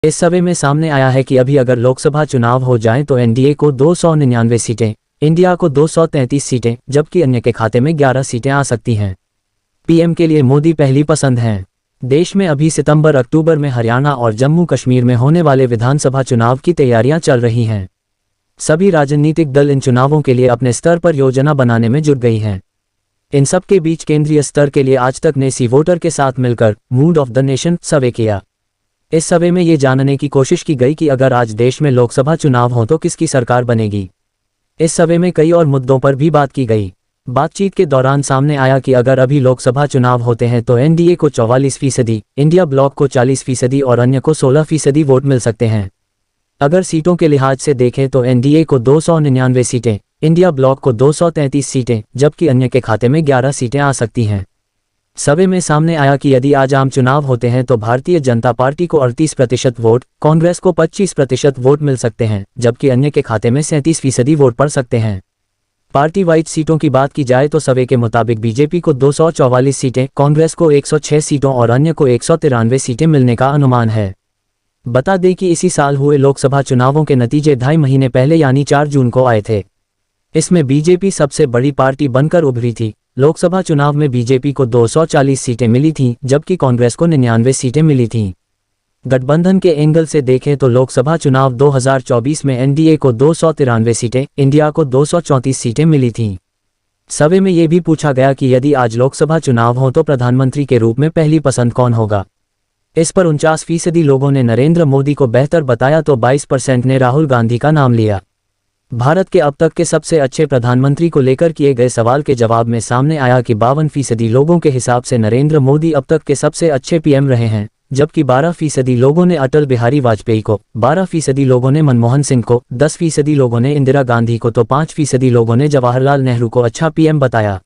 इस सर्वे में सामने आया है कि अभी अगर लोकसभा चुनाव हो जाएं तो एनडीए को 299 सीटें, इंडिया को 233 सीटें, जबकि अन्य के खाते में 11 सीटें आ सकती हैं। पीएम के लिए मोदी पहली पसंद हैं। देश में अभी सितंबर-अक्टूबर में हरियाणा और जम्मू कश्मीर में होने वाले विधानसभा चुनाव की तैयारियां चल रही हैं। सभी राजनीतिक दल इन चुनावों के लिए अपने स्तर पर योजना बनाने में जुट गई हैं। इन सब के बीच केंद्रीय स्तर के लिए आज तक ने सी वोटर के साथ मिलकर मूड ऑफ द नेशन सर्वे किया। इस सर्वे में ये जानने की कोशिश की गई कि अगर आज देश में लोकसभा चुनाव हो तो किसकी सरकार बनेगी। इस सर्वे में कई और मुद्दों पर भी बात की गई। बातचीत के दौरान सामने आया कि अगर अभी लोकसभा चुनाव होते हैं तो एनडीए को 44%, इंडिया ब्लॉक को 40% और अन्य को 16% वोट मिल सकते हैं। अगर सीटों के लिहाज से देखें तो एनडीए को 299 सीटें, इंडिया ब्लॉक को 233 सीटें, जबकि अन्य के खाते में 11 सीटें आ सकती हैं। सर्वे में सामने आया कि यदि आज आम चुनाव होते हैं तो भारतीय जनता पार्टी को 38% वोट, कांग्रेस को 25% वोट मिल सकते हैं, जबकि अन्य के खाते में 37% वोट पड़ सकते हैं। पार्टी वाइज सीटों की बात की जाए तो सर्वे के मुताबिक बीजेपी को 244 सीटें, कांग्रेस को 106 सीटों और अन्य को 193 सीटें मिलने का अनुमान है। बता दें कि इसी साल हुए लोकसभा चुनावों के नतीजे 2.5 महीने पहले यानी 4 जून को आए थे। इसमें बीजेपी सबसे बड़ी पार्टी बनकर उभरी थी। लोकसभा चुनाव में बीजेपी को 240 सीटें मिली थीं, जबकि कांग्रेस को 99 सीटें मिली थीं। गठबंधन के एंगल से देखें तो लोकसभा चुनाव 2024 में एनडीए को 293 सीटें, इंडिया को 234 सीटें मिली थीं। सर्वे में ये भी पूछा गया कि यदि आज लोकसभा चुनाव हो तो प्रधानमंत्री के रूप में पहली पसंद कौन होगा। इस पर 49% लोगों ने नरेंद्र मोदी को बेहतर बताया तो 22% ने राहुल गांधी का नाम लिया। भारत के अब तक के सबसे अच्छे प्रधानमंत्री को लेकर किए गए सवाल के जवाब में सामने आया कि 52% लोगों के हिसाब से नरेंद्र मोदी अब तक के सबसे अच्छे पीएम रहे हैं, जबकि 12% लोगों ने अटल बिहारी वाजपेयी को, 12% लोगों ने मनमोहन सिंह को, 10% लोगों ने इंदिरा गांधी को तो 5% लोगों ने जवाहरलाल नेहरू को अच्छा पीएम बताया।